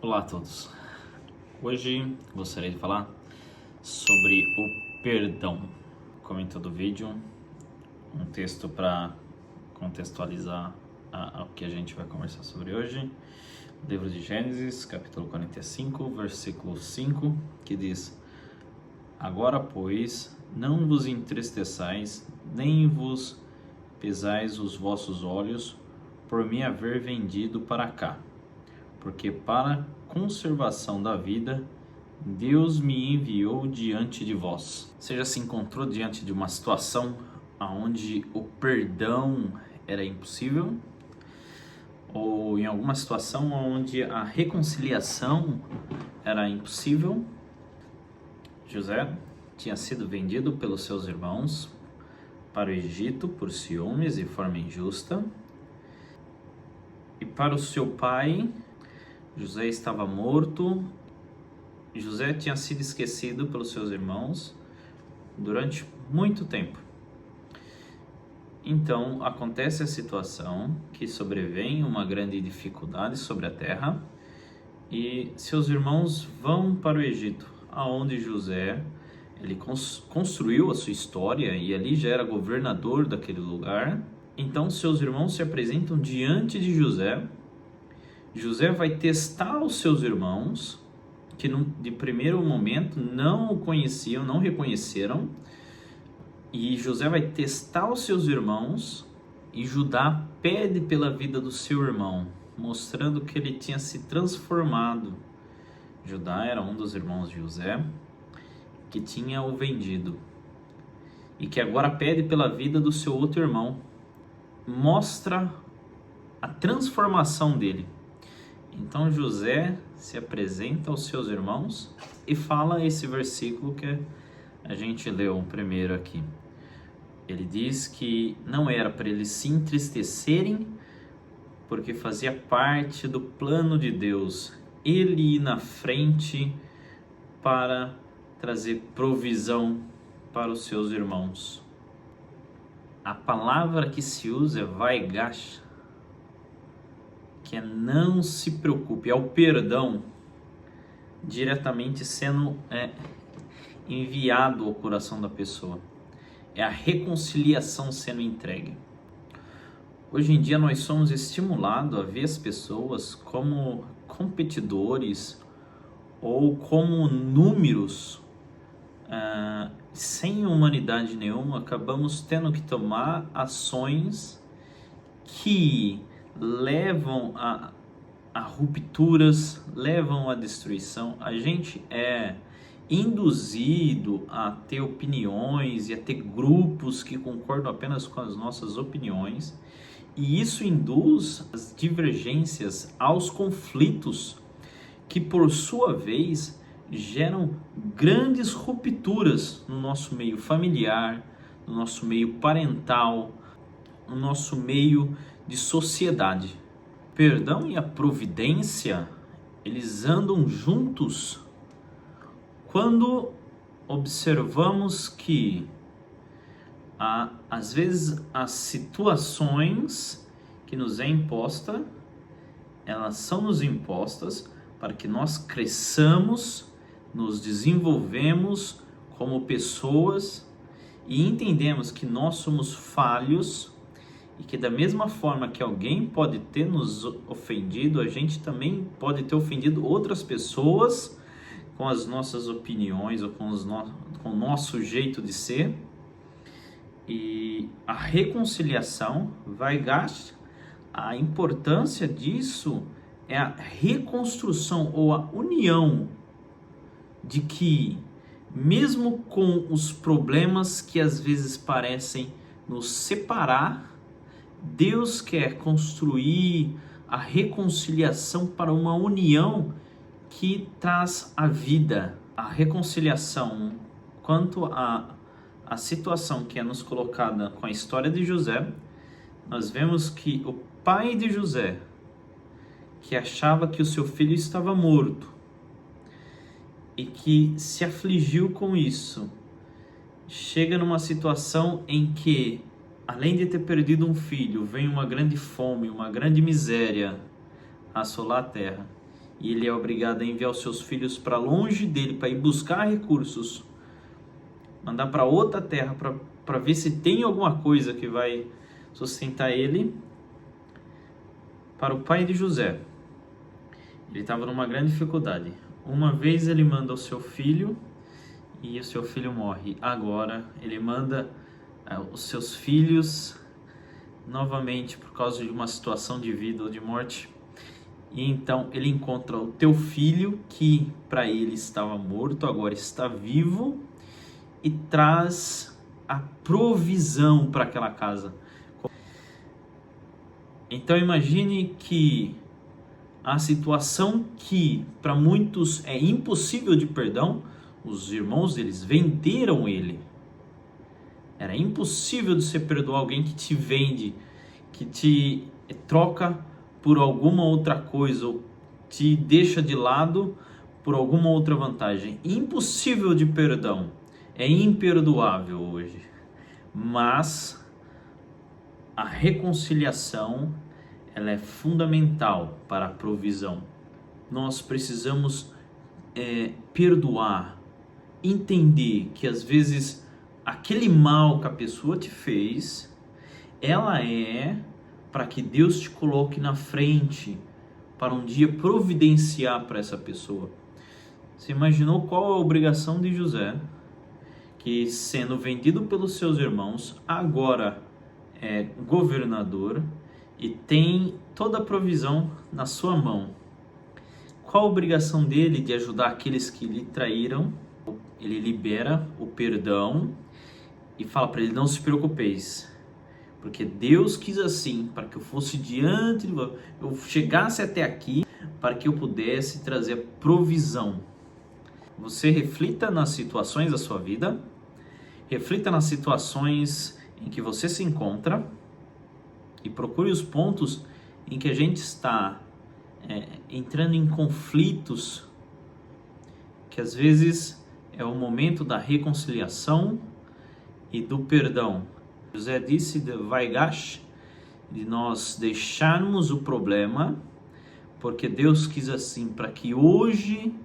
Olá a todos. Hoje gostaria de falar sobre o perdão. Como em todo vídeo, um texto para contextualizar o que a gente vai conversar sobre hoje. Livro de Gênesis, capítulo 45, versículo 5, que diz: Agora, pois, não vos entristeçais, nem vos pesais os vossos olhos por me haver vendido para cá, porque para conservação da vida Deus me enviou diante de vós. Você já se encontrou diante de uma situação onde o perdão era impossível? Ou em alguma situação onde a reconciliação era impossível? José tinha sido vendido pelos seus irmãos para o Egito por ciúmes e forma injusta. E para o seu pai, José estava morto. José tinha sido esquecido pelos seus irmãos durante muito tempo. Então acontece a situação que sobrevém uma grande dificuldade sobre a terra e seus irmãos vão para o Egito, aonde José ele construiu a sua história e ali já era governador daquele lugar. Então seus irmãos se apresentam diante de José. José vai testar os seus irmãos, que de primeiro momento não o conheciam, não reconheceram. E José vai testar os seus irmãos e Judá pede pela vida do seu irmão, mostrando que ele tinha se transformado. Judá era um dos irmãos de José, que tinha o vendido e que agora pede pela vida do seu outro irmão. Mostra a transformação dele. Então José se apresenta aos seus irmãos e fala esse versículo que a gente leu primeiro aqui. Ele diz que não era para eles se entristecerem, porque fazia parte do plano de Deus ele ir na frente para trazer provisão para os seus irmãos. A palavra que se usa é vaigash, que é não se preocupe, é o perdão diretamente sendo enviado ao coração da pessoa. É a reconciliação sendo entregue. Hoje em dia nós somos estimulados a ver as pessoas como competidores ou como números sem humanidade nenhuma. Acabamos tendo que tomar ações que levam a rupturas, levam à destruição. A gente é induzido a ter opiniões e a ter grupos que concordam apenas com as nossas opiniões, e isso induz as divergências, aos conflitos, que por sua vez geram grandes rupturas no nosso meio familiar, no nosso meio parental, no nosso meio de sociedade. Perdão e a providência, eles andam juntos quando observamos que às vezes as situações que nos é imposta, elas são nos impostas para que nós cresçamos, nos desenvolvemos como pessoas e entendemos que nós somos falhos e que da mesma forma que alguém pode ter nos ofendido, a gente também pode ter ofendido outras pessoas com as nossas opiniões ou com o nosso jeito de ser. E a reconciliação a importância disso é a reconstrução ou a união de que, mesmo com os problemas que às vezes parecem nos separar, Deus quer construir a reconciliação para uma união que traz a vida. A reconciliação quanto à situação que é nos colocada com a história de José, nós vemos que o pai de José, que achava que o seu filho estava morto e que se afligiu com isso, chega numa situação em que, além de ter perdido um filho, vem uma grande fome, uma grande miséria assolar a terra. e ele é obrigado a enviar os seus filhos para longe dele, para ir buscar recursos, mandar para outra terra para ver se tem alguma coisa que vai sustentar ele. Para o pai de José, ele estava numa grande dificuldade. Uma vez ele manda o seu filho e o seu filho morre. Agora ele manda os seus filhos novamente por causa de uma situação de vida ou de morte. E então ele encontra o teu filho, que para ele estava morto, agora está vivo, e traz a provisão para aquela casa. Então imagine que a situação que para muitos é impossível de perdão, os irmãos deles venderam ele. Era impossível de você perdoar alguém que te vende, que te troca por alguma outra coisa, ou te deixa de lado por alguma outra vantagem. Impossível de perdão. É imperdoável hoje. Mas a reconciliação, ela é fundamental para a provisão. Nós precisamos perdoar, entender que às vezes aquele mal que a pessoa te fez, ela é para que Deus te coloque na frente, para um dia providenciar para essa pessoa. Você imaginou qual a obrigação de José, que sendo vendido pelos seus irmãos, agora é governador e tem toda a provisão na sua mão. Qual a obrigação dele de ajudar aqueles que lhe traíram? Ele libera o perdão e fala para ele: não se preocupeis, porque Deus quis assim, para que eu fosse diante, eu chegasse até aqui, para que eu pudesse trazer a provisão. Você reflita nas situações da sua vida, reflita nas situações em que você se encontra e procure os pontos em que a gente está entrando em conflitos, que às vezes é o momento da reconciliação e do perdão. José disse de Vaigash, de nós deixarmos o problema, porque Deus quis assim, para que hoje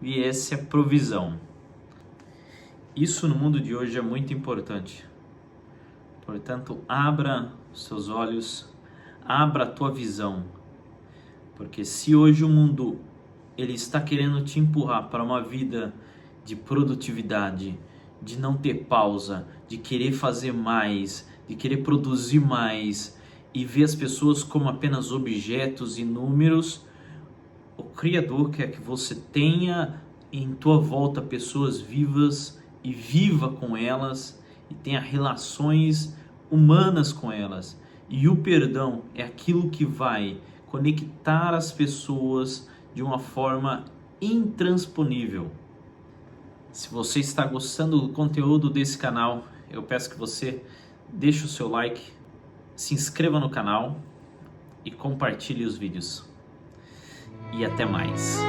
viesse a provisão. Isso no mundo de hoje é muito importante. Portanto, abra os seus olhos, abra a tua visão, porque se hoje o mundo ele está querendo te empurrar para uma vida de produtividade, de não ter pausa, de querer fazer mais, de querer produzir mais e ver as pessoas como apenas objetos e números, o Criador quer que você tenha em tua volta pessoas vivas e viva com elas e tenha relações humanas com elas. E o perdão é aquilo que vai conectar as pessoas de uma forma intransponível. Se você está gostando do conteúdo desse canal, eu peço que você deixe o seu like, se inscreva no canal e compartilhe os vídeos. E até mais.